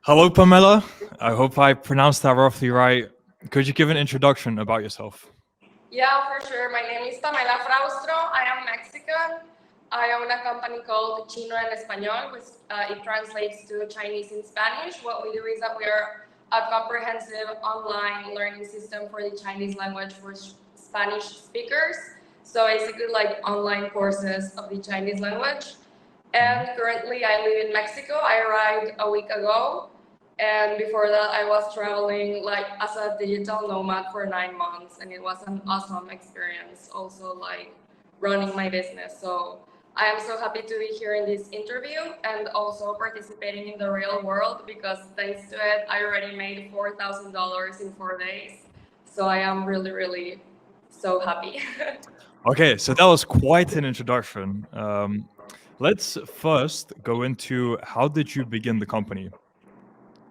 Hello, Pamela. I hope I pronounced that roughly right. Could you give an introduction about yourself? Yeah, for sure. My name is Pamela Fraustro. I am Mexican. I own a company called Chino en Español, which it translates to Chinese in Spanish. What we do is that we are a comprehensive online learning system for the Chinese language for Spanish speakers. So basically like online courses of the Chinese language. And currently I live in Mexico. I arrived a week ago. And before that, I was traveling like as a digital nomad for 9 months, and it was an awesome experience. Also, like running my business. So I am so happy to be here in this interview and also participating in the real world because thanks to it, I already made $4,000 in 4 days. So I am really, really so happy. Okay, so that was quite an introduction. Let's first go into how did you begin the company?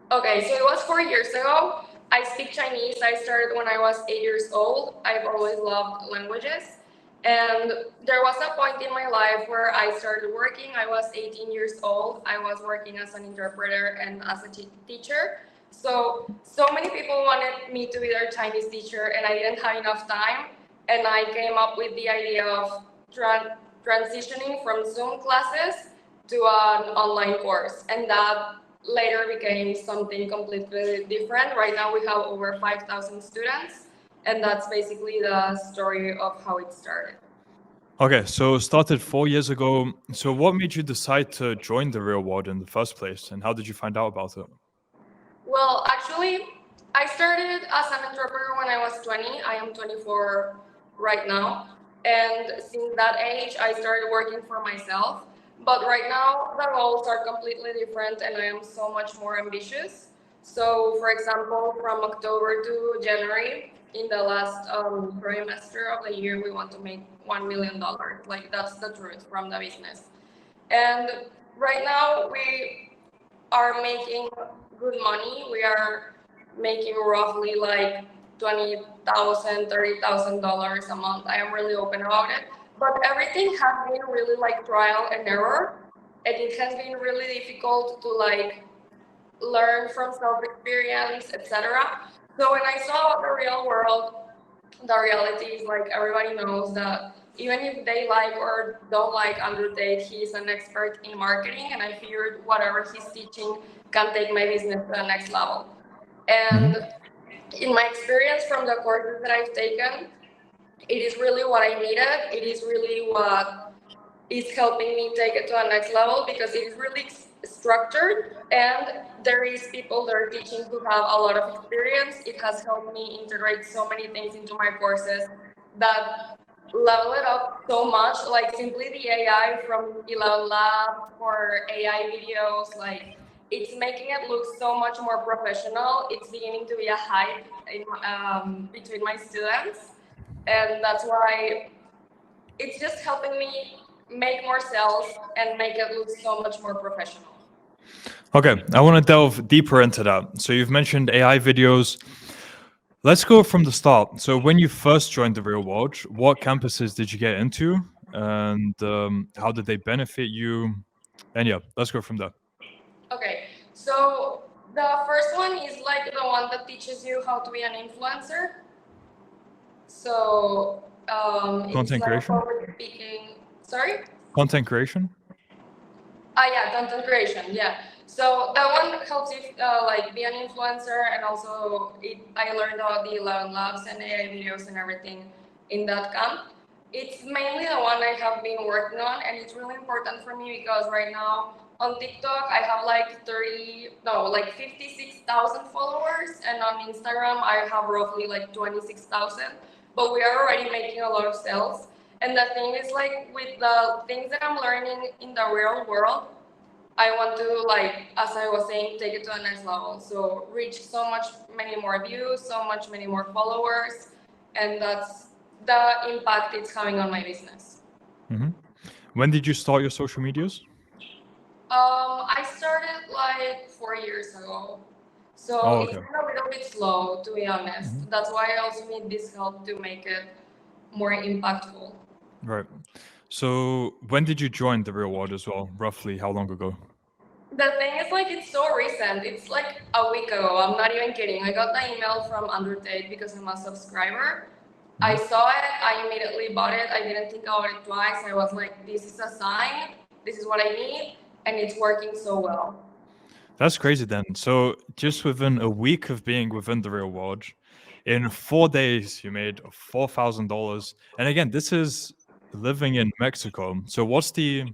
Okay, so it was 4 years ago. I speak Chinese. I started when I was 8 years old. I've always loved languages. And there was a point in my life where I started working. I was 18 years old. I was working as an interpreter and as a teacher. So many people wanted me to be their Chinese teacher, and I didn't have enough time. And I came up with the idea of transitioning from Zoom classes to an online course. And that later became something completely different. Right now we have over 5,000 students, and that's basically the story of how it started. Okay, so it started 4 years ago. So what made you decide to join the real world in the first place, and how did you find out about it? Well, actually, I started as an entrepreneur when I was 20. I am 24 right now. And since that age, I started working for myself. But right now, the goals are completely different and I am so much more ambitious. So, for example, from October to January, in the last trimester of the year, we want to make $1 million. Like, that's the truth from the business. And right now, we are making good money. We are making roughly like $20,000, $30,000 a month. I am really open about it. But everything has been really like trial and error. And it has been really difficult to like learn from self-experience, etc. So when I saw the real world, the reality is like everybody knows that even if they like or don't like Andrew Tate, he's an expert in marketing, and I figured whatever he's teaching can take my business to the next level. And in my experience from the courses that I've taken, it is really what I needed. It is really what is helping me take it to the next level because it is really structured and there is people that are teaching who have a lot of experience. It has helped me integrate so many things into my courses that level it up so much. Like simply the AI from 11 Lab for AI videos, like it's making it look so much more professional. It's beginning to be a hype in, between my students, and that's why it's just helping me make more sales and make it look so much more professional. Okay, I want to delve deeper into that. So you've mentioned AI videos. Let's go from the start. So when you first joined the real world, what campuses did you get into, and how did they benefit you? And yeah, let's go from there. Okay, so the first one is like the one that teaches you how to be an influencer. So it's Content like creation. public speaking. Sorry. Content creation. Yeah, content creation. Yeah. So that one helps you like be an influencer, and also I learned about the 11 labs and AI videos and everything in that camp. It's mainly the one I have been working on, and it's really important for me because right now on TikTok I have like 56,000 followers, and on Instagram I have roughly like 26,000. But we are already making a lot of sales. And the thing is, like, with the things that I'm learning in the real world, I want to, like, as I was saying, take it to the next level. So reach so much, many more views, many more followers, and that's the impact it's having on my business. When did you start your social medias? I started like 4 years ago. So Oh, it's okay. been a little bit slow, to be honest. That's why I also need this help to make it more impactful. Right. So when did you join the real world as well? Roughly how long ago? The thing is, like, it's so recent. It's like a week ago. I'm not even kidding. I got the email from Tate because I'm a subscriber. I saw it. I immediately bought it. I didn't think about it twice. I was like, this is a sign. This is what I need. And it's working so well. That's crazy then. So just within a week of being within the real world, in 4 days, you made $4,000. And again, this is living in Mexico. So what's the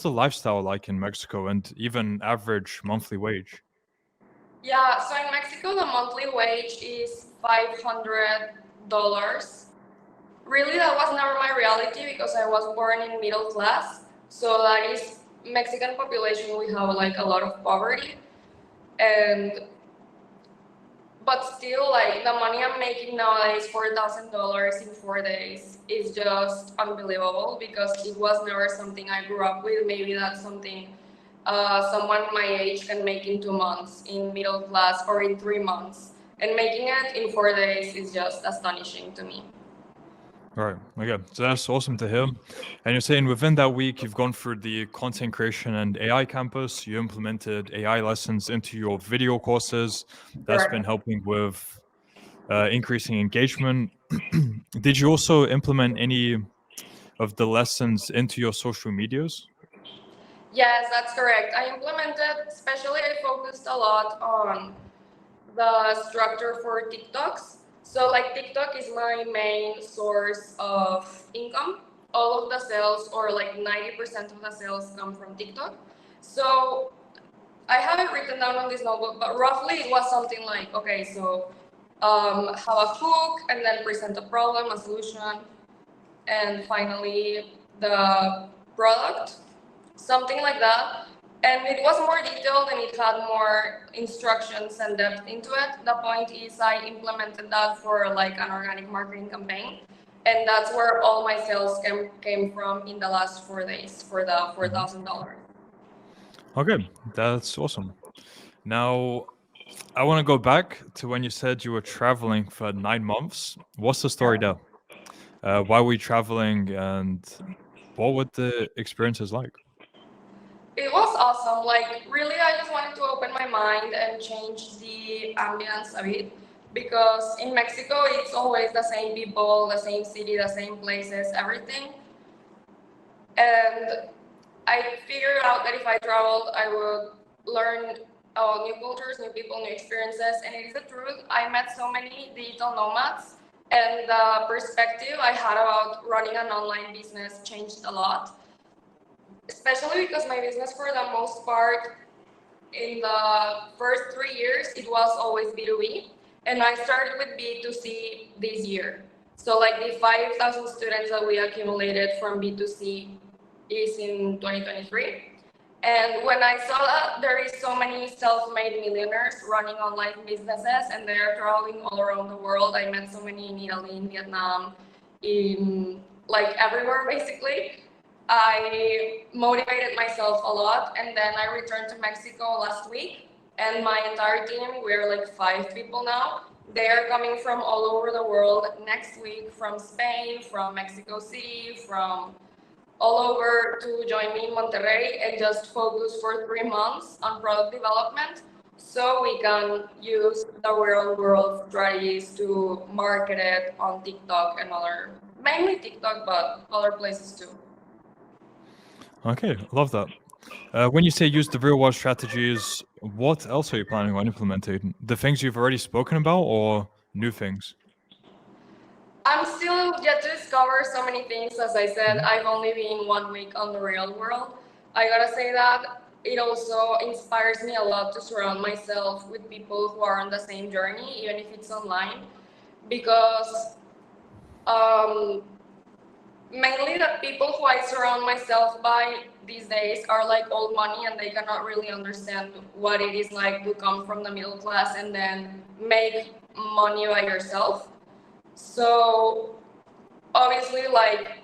lifestyle like in Mexico and even average monthly wage? Yeah, so in Mexico, the monthly wage is $500. Really, that was never my reality because I was born in middle class. So that is Mexican population. We have like a lot of poverty, but still, like the money I'm making nowadays, $4,000 in 4 days, is just unbelievable because it was never something I grew up with. Maybe that's something someone my age can make in 2 months in middle class or in 3 months. And making it in 4 days is just astonishing to me. Right. Okay. So that's awesome to hear. And you're saying within that week, you've gone through the content creation and AI campus. You implemented AI lessons into your video courses. That's been helping with increasing engagement. Did you also implement any of the lessons into your social medias? Yes, that's correct. I implemented, especially I focused a lot on the structure for TikToks. So like TikTok is my main source of income. All of the sales, or like 90% of the sales, come from TikTok. So I have it written down on this notebook, but roughly it was something like, okay, so have a hook and then present a problem, a solution, and finally the product, something like that. And it was more detailed and it had more instructions and depth into it. The point is I implemented that for like an organic marketing campaign. And that's where all my sales came from in the last 4 days for the $4,000. Okay, that's awesome. Now, I want to go back to when you said you were traveling for 9 months. What's the story there? Why were you traveling and what were the experiences like? It was awesome. Like, really, I just wanted to open my mind and change the ambience a bit because in Mexico, it's always the same people, the same city, the same places, everything. And I figured out that if I traveled, I would learn new cultures, new people, new experiences. And it is the truth. I met so many digital nomads, and the perspective I had about running an online business changed a lot, especially because my business, for the most part, in the first 3 years, it was always B2B. And I started with B2C this year. So like the 5,000 students that we accumulated from B2C is in 2023. And when I saw that there is so many self-made millionaires running online businesses and they're traveling all around the world, I met so many in Italy, in Vietnam, in like everywhere basically. I motivated myself a lot, and then I returned to Mexico last week, and my entire team, we're like 5 people now. They are coming from all over the world next week, from Spain, from Mexico City, from all over, to join me in Monterrey and just focus for 3 months on product development so we can use the real world strategies to market it on TikTok and mainly TikTok, but other places too. Okay, love that. When you say use the real world strategies, what else are you planning on implementing? The things you've already spoken about or new things? I'm still yet to discover so many things. As I said, I've only been 1 week on the real world. I gotta say that it also inspires me a lot to surround myself with people who are on the same journey, even if it's online, because mainly the people who I surround myself by these days are like old money and they cannot really understand what it is like to come from the middle class and then make money by yourself. So obviously, like,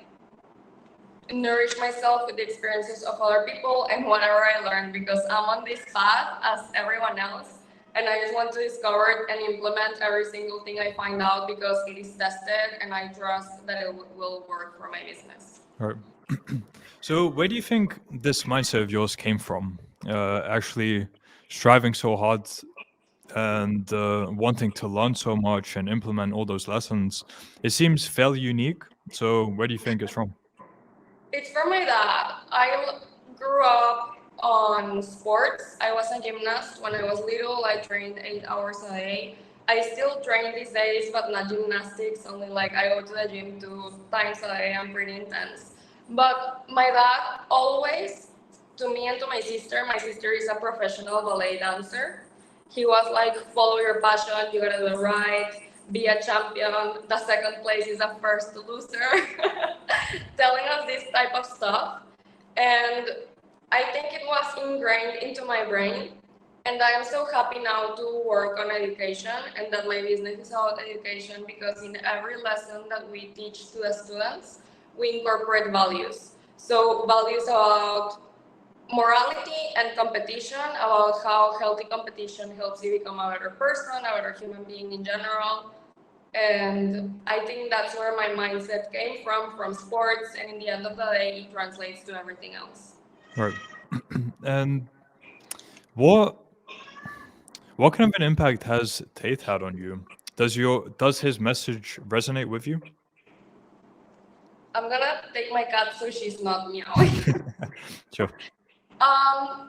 nourish myself with the experiences of other people and whatever I learn because I'm on this path as everyone else. And I just want to discover and implement every single thing I find out because it is tested and I trust that it will work for my business. All right. So where do you think this mindset of yours came from? actually striving so hard and wanting to learn so much and implement all those lessons. It seems fairly unique. So where do you think it's from? It's from my dad. I grew up on sports. I was a gymnast when I was little. I trained 8 hours a day. I still train these days, but not gymnastics. Only like I go to the gym 2 times a day. I'm pretty intense. But my dad always, to me and to my sister is a professional ballet dancer. He was like, follow your passion, you gotta do it right, be a champion, the second place is the first loser, telling us this type of stuff. And I think it was ingrained into my brain. And I am so happy now to work on education and that my business is about education because in every lesson that we teach to the students, we incorporate values. So values about morality and competition, about how healthy competition helps you become a better person, a better human being in general. And I think that's where my mindset came from sports. And in the end of the day, it translates to everything else. Right. And what kind of an impact has Tate had on you? Does his message resonate with you? I'm gonna take my cat so she's not meowing. Sure.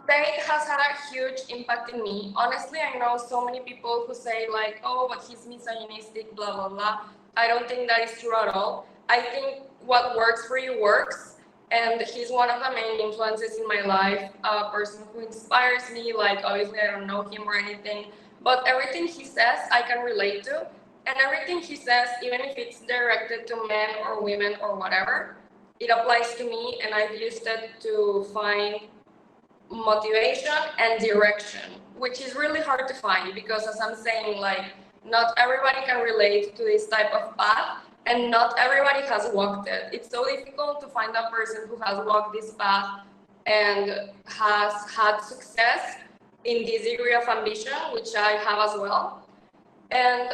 Tate has had a huge impact in me. Honestly, I know so many people who say like, oh, but he's misogynistic, blah, blah, blah. I don't think that is true at all. I think what works for you works. And he's one of the main influences in my life, a person who inspires me. Like, obviously, I don't know him or anything, but everything he says, I can relate to. And everything he says, even if it's directed to men or women or whatever, it applies to me. And I've used it to find motivation and direction, which is really hard to find because, as I'm saying, like, not everybody can relate to this type of path and not everybody has walked it. It's so difficult to find a person who has walked this path and has had success in this degree of ambition, which I have as well. And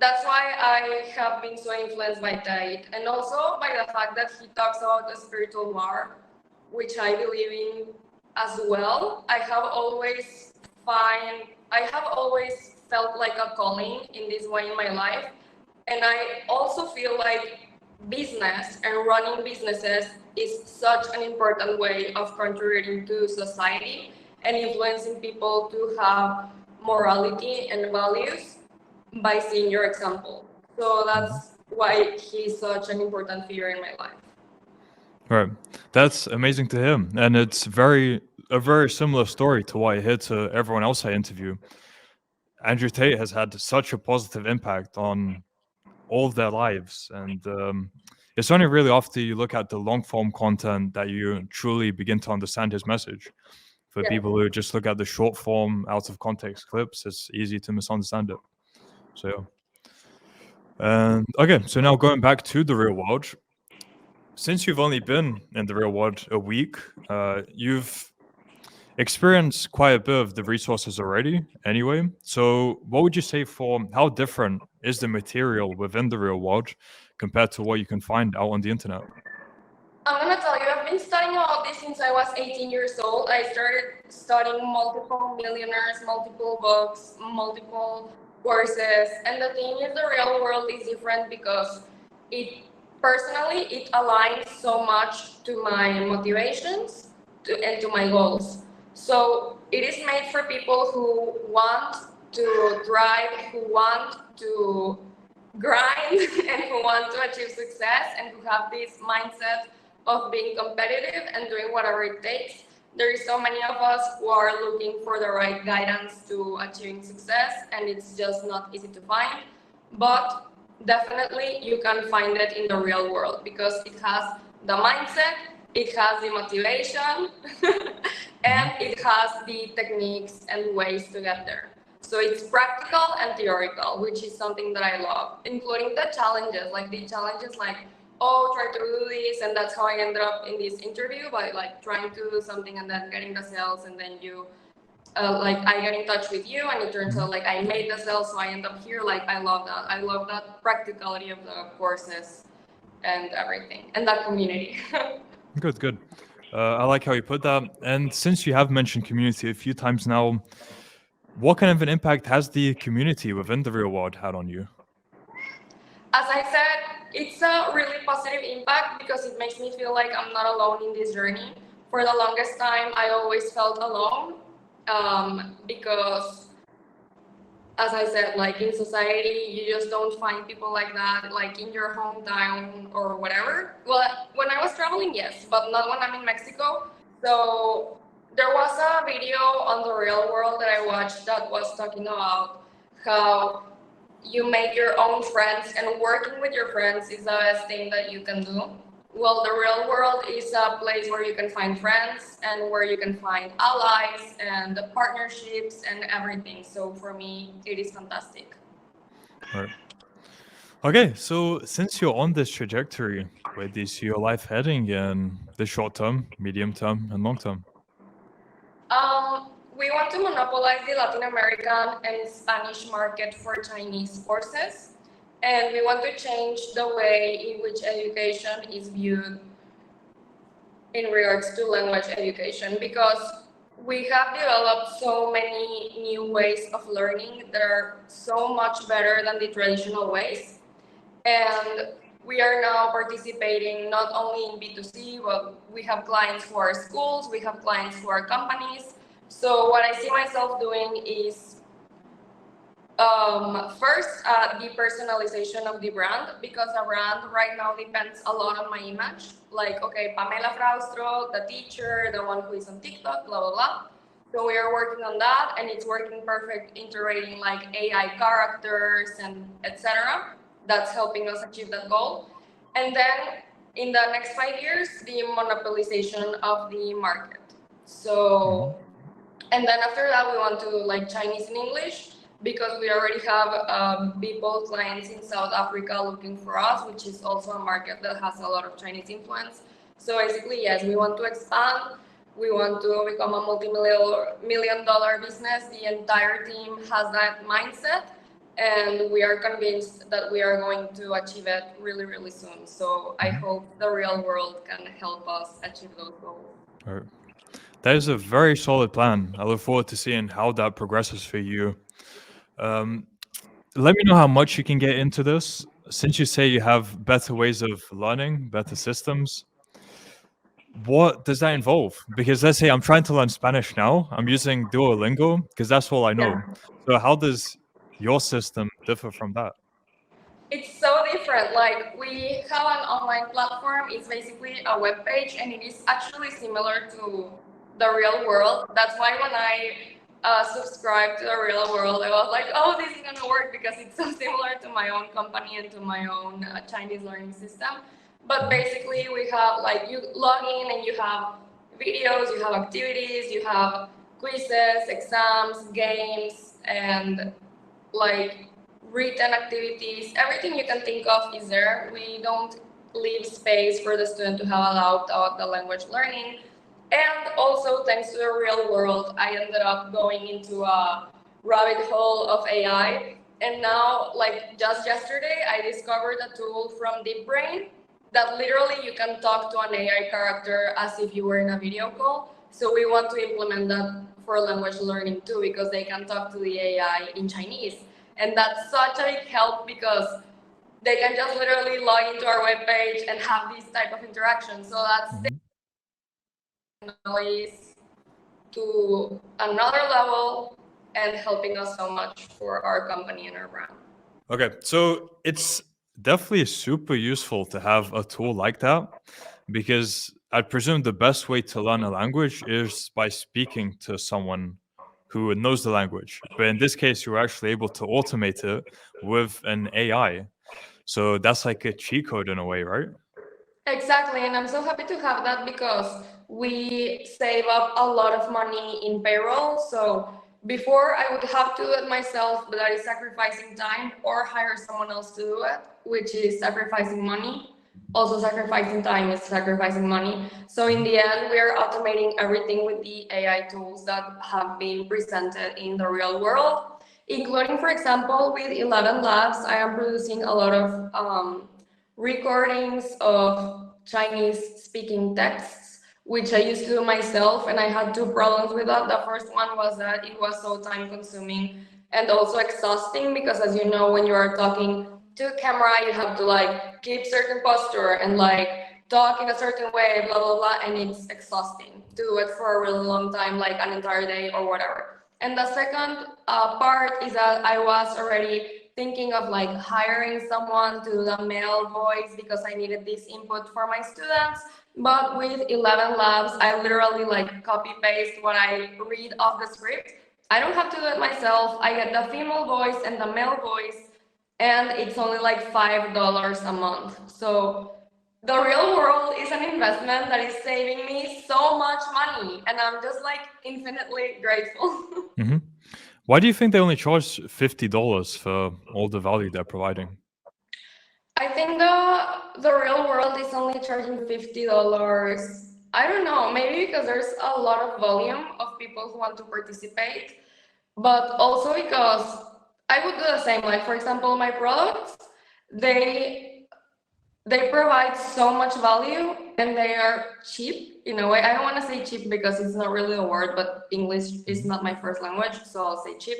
that's why I have been so influenced by Tate, and also by the fact that he talks about the spiritual war, which I believe in as well. I have always felt like a calling in this way in my life, and I also feel like business and running businesses is such an important way of contributing to society and influencing people to have morality and values by seeing your example. So that's why he's such an important figure in my life. Right. That's amazing to hear. And it's a very similar story to what I hear to everyone else I interview. Andrew Tate has had such a positive impact on all of their lives. And it's only really after you look at the long form content that you truly begin to understand his message. For Yeah. people who just look at the short form, out of context clips, it's easy to misunderstand it. So, and okay, so now going back to the real world, since you've only been in the real world a week, you've experienced quite a bit of the resources already anyway. So what would you say for how different is the material within the real world compared to what you can find out on the internet? I'm gonna tell you, I've been studying about this since I was 18 years old. I started studying multiple millionaires, multiple books, multiple courses. And the thing is, the real world is different because it aligns so much to my motivations and to my goals. So it is made for people who want to thrive, who want to grind, and who want to achieve success, and who have this mindset of being competitive and doing whatever it takes. There is so many of us who are looking for the right guidance to achieving success, and it's just not easy to find. But definitely you can find it in the real world because it has the mindset, it has the motivation, and it has the techniques and ways to get there. So it's practical and theoretical, which is something that I love, including the challenges, like, oh, try to do this, and that's how I ended up in this interview by like trying to do something and then getting the sales, and then I get in touch with you, and it turns out like I made the sales, so I end up here. Like I love that. I love that practicality of the courses and everything, and that community. Good, good. I like how you put that. And since you have mentioned community a few times now, what kind of an impact has the community within the real world had on you? As I said, it's a really positive impact because it makes me feel like I'm not alone in this journey. For the longest time, I always felt alone because, as I said, like in society, you just don't find people like that, like in your hometown or whatever. Well, when I was traveling, yes, but not when I'm in Mexico. So there was a video on the real world that I watched that was talking about how you make your own friends and working with your friends is the best thing that you can do. Well, the real world is a place where you can find friends and where you can find allies and partnerships and everything. So for me, it is fantastic. All right. Okay, so since you're on this trajectory, where do you see your life heading in the short term, medium term, and long term? We want to monopolize the Latin American and Spanish market for Chinese courses, and we want to change the way in which education is viewed in regards to language education because we have developed so many new ways of learning that are so much better than the traditional ways. And we are now participating not only in B2C, but we have clients who are schools, we have clients who are companies. So what I see myself doing is first, depersonalization of the brand because a brand right now depends a lot on my image. Like, okay, Pamela Fraustro, the teacher, the one who is on TikTok, blah, blah, blah. So we are working on that and it's working perfect, integrating like AI characters and etc. That's helping us achieve that goal. And then in the next 5 years, the monopolization of the market. So, and then after that, we want to like Chinese and English because we already have people, clients in South Africa looking for us, which is also a market that has a lot of Chinese influence. So basically, yes, we want to expand. We want to become a multi-million dollar business. The entire team has that mindset. And we are convinced that we are going to achieve it really, really soon. So I hope the real world can help us achieve those goals. All right. That is a very solid plan. I look forward to seeing how that progresses for you. Let me know how much you can get into this. Since you say you have better ways of learning, better systems, what does that involve? Because let's say I'm trying to learn Spanish now, I'm using Duolingo because that's all I know. Yeah. So, how does your system differ from that? It's so different. Like we have an online platform. It's basically a web page, and it is actually similar to the real world. That's why when I subscribed to the real world, I was like, "Oh, this is gonna work" because it's so similar to my own company and to my own Chinese learning system. But basically, we have like you log in and you have videos, you have activities, you have quizzes, exams, games, and like written activities, everything you can think of is there. We don't leave space for the student to have a doubt about the language learning. And also, thanks to the real world, I ended up going into a rabbit hole of AI. And now, like just yesterday, I discovered a tool from DeepBrain that literally you can talk to an AI character as if you were in a video call. So we want to implement that for language learning too, because they can talk to the AI in Chinese. And that's such a big help because they can just literally log into our webpage and have this type of interaction. So that's technologies to another level and helping us so much for our company and our brand. Okay, so it's definitely super useful to have a tool like that because I presume the best way to learn a language is by speaking to someone who knows the language. But in this case, you're actually able to automate it with an AI. So that's like a cheat code in a way, right? Exactly, and I'm so happy to have that because we save up a lot of money in payroll. So before I would have to do it myself, but that is sacrificing time, or hire someone else to do it, which is sacrificing money. Also, sacrificing time is sacrificing money. So in the end, we are automating everything with the AI tools that have been presented in the real world, including, for example, with 11 Labs, I am producing a lot of recordings of Chinese speaking texts which I used to do myself, and I had two problems with that. The first one was that it was so time consuming and also exhausting, because as you know, when you are talking to a camera, you have to like keep certain posture and like talk in a certain way, blah blah blah, and it's exhausting to do it for a really long time, like an entire day or whatever. And the second part is that I was already thinking of like hiring someone to do the male voice because I needed this input for my students. But with 11 labs, I literally like copy paste what I read off the script. I don't have to do it myself. I get the female voice and the male voice, and it's only like $5 a month. So the real world is an investment that is saving me so much money, and I'm just like infinitely grateful. Hmm. Why do you think they only charge $50 for all the value they're providing? I think the real world is only charging $50. I don't know, maybe because there's a lot of volume of people who want to participate, but also because I would do the same. Like for example, my products, they they provide so much value and they are cheap in a way. I don't want to say cheap because it's not really a word, but English is not my first language, so I'll say cheap.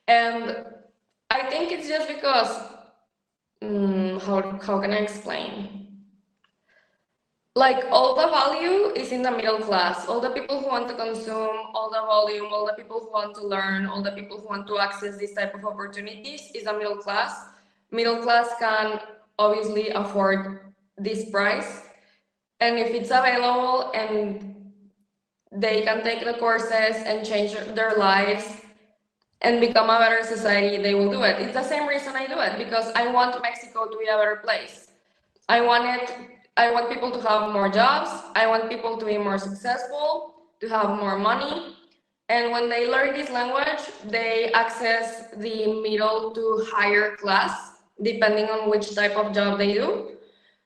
And I think it's just because how can I explain? Like all the value is in the middle class. All the people who want to consume, all the volume, all the people who want to learn, all the people who want to access this type of opportunities is the middle class. Middle class can obviously afford this price. And if it's available and they can take the courses and change their lives and become a better society, they will do it. It's the same reason I do it, because I want Mexico to be a better place. I want people to have more jobs. I want people to be more successful, to have more money. And when they learn this language, they access the middle to higher class, depending on which type of job they do.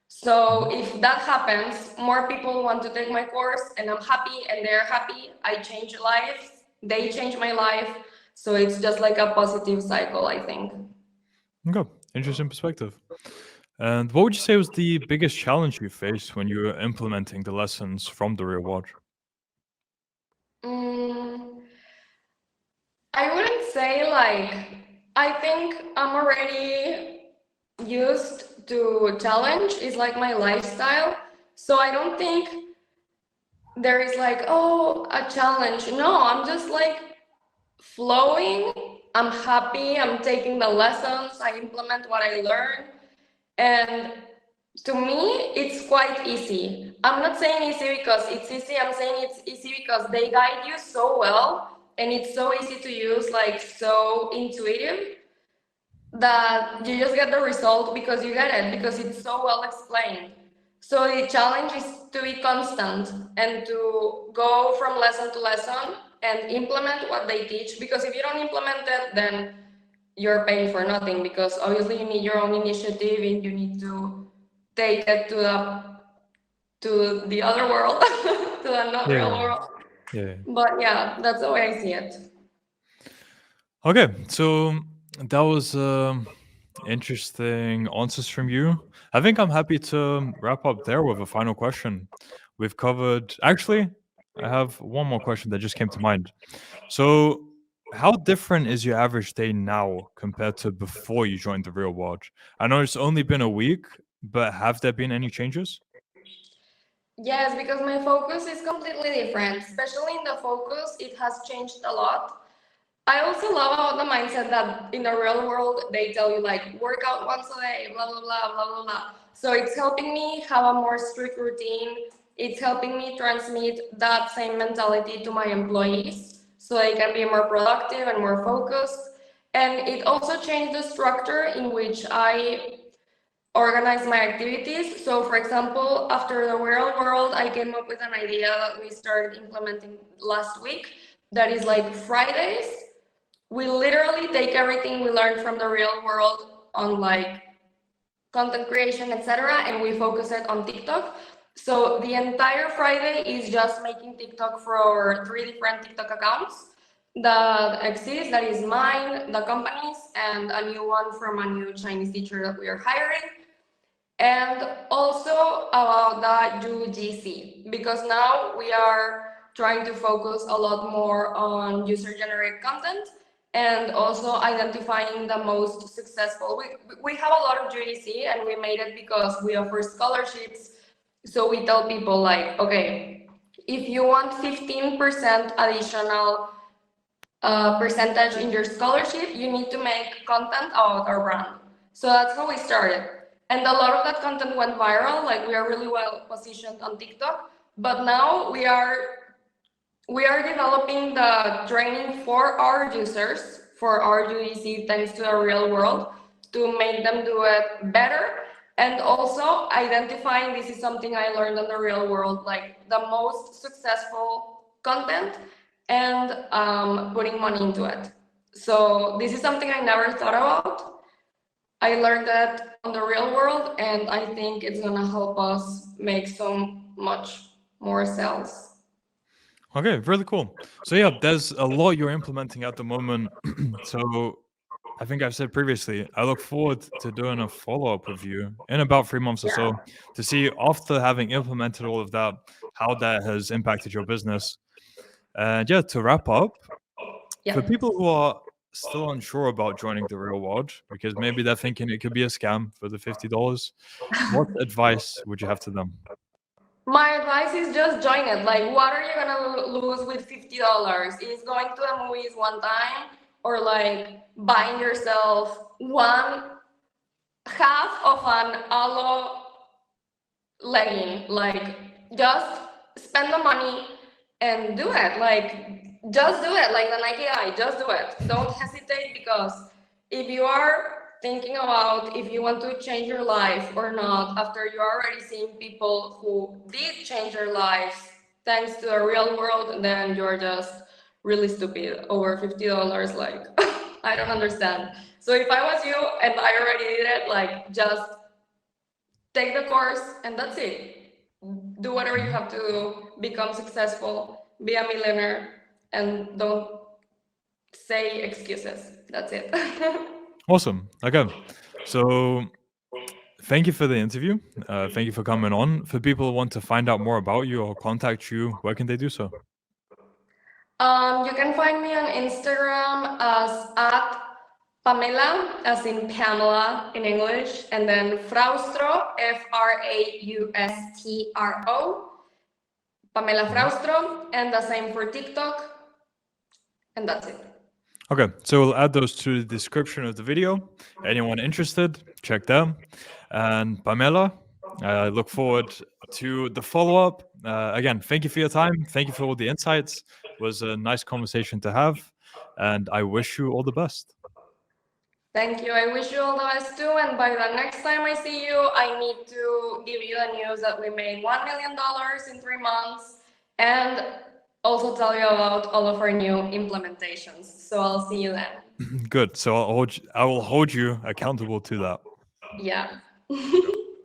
So if that happens, more people want to take my course, and I'm happy and they're happy. I change lives, they change my life. So it's just like a positive cycle, I think. Okay, interesting perspective. And what would you say was the biggest challenge you faced when you were implementing the lessons from the real world? Mm, I wouldn't say like, I think I'm already used to challenge. It's like my lifestyle. So I don't think there is like, oh, a challenge. No, I'm just like flowing. I'm happy. I'm taking the lessons. I implement what I learn. And to me, it's quite easy. I'm not saying easy because it's easy. I'm saying it's easy because they guide you so well, and it's so easy to use, like so intuitive, that you just get the result because you get it, because it's so well explained. So the challenge is to be constant and to go from lesson to lesson and implement what they teach, because if you don't implement it, then you're paying for nothing, because obviously you need your own initiative and you need to take it to the other world, to the not real world. Yeah. But yeah, that's the way I see it. Okay, so that was interesting answers from you. I think I'm happy to wrap up there with a final question. We've covered, actually, I have one more question that just came to mind. So, how different is your average day now compared to before you joined the real world? I know it's only been a week, but have there been any changes? Yes, because my focus is completely different. Especially in the focus, it has changed a lot. I also love about the mindset that in the real world they tell you like work out once a day, blah blah blah blah blah blah. So it's helping me have a more strict routine. It's helping me transmit that same mentality to my employees so they can be more productive and more focused. And it also changed the structure in which I organize my activities. So for example, after the real world, I came up with an idea that we started implementing last week, that is like Fridays we literally take everything we learned from the real world on like content creation, etc., and we focus it on TikTok. So the entire Friday is just making TikTok for our 3 different TikTok accounts that exist. That is mine, the company's, and a new one from a new Chinese teacher that we are hiring. and also about the UGC, because now we are trying to focus a lot more on user-generated content and also identifying the most successful. We have a lot of UGC, and we made it because we offer scholarships. So we tell people like, okay, if you want 15% additional percentage in your scholarship, you need to make content about our brand. So that's how we started. And a lot of that content went viral. Like, we are really well positioned on TikTok, but now we are developing the training for our users, for our UEC, thanks to the real world, to make them do it better. And also identifying, this is something I learned in the real world, like the most successful content and putting money into it. So this is something I never thought about. I learned that on the real world, and I think it's gonna help us make so much more sales. Okay, really cool. So yeah, there's a lot you're implementing at the moment. So I think I've said previously, I look forward to doing a follow-up with you in about 3 months or so to see, after having implemented all of that, how that has impacted your business. And yeah, to wrap up, for people who are still unsure about joining the real world, because maybe they're thinking it could be a scam for the $50, what advice would you have to them? My advice is just join it. Like, what are you gonna lose with $50? Is going to the movies one time, or like buying yourself one half of an aloe legging? Like, just spend the money and do it. Like, just do it. Like the Nike eye, just do it. Don't hesitate, because if you are thinking about if you want to change your life or not, after you're already seeing people who did change their lives thanks to the real world, then you're just really stupid. Over $50, like, I don't understand. So if I was you and I already did it, like, just take the course and that's it. Do whatever you have to do, become successful, be a millionaire, and don't say excuses. That's it. Awesome. Okay. So thank you for the interview. Thank you for coming on. For people who want to find out more about you or contact you, where can they do so? You can find me on Instagram as at Pamela, as in Pamela in English, and then Fraustro, Fraustro, Pamela Fraustro, and the same for TikTok, and that's it. Okay, so we'll add those to the description of the video. Anyone interested, check them. And Pamela, I look forward to the follow-up. Again, thank you for your time. Thank you for all the insights. It was a nice conversation to have, and I wish you all the best. Thank you. I wish you all the best too. And by the next time I see you, I need to give you the news that we made $1 million in 3 months, and also tell you about all of our new implementations. So I'll see you then. Good. So I will hold you accountable to that. Yeah.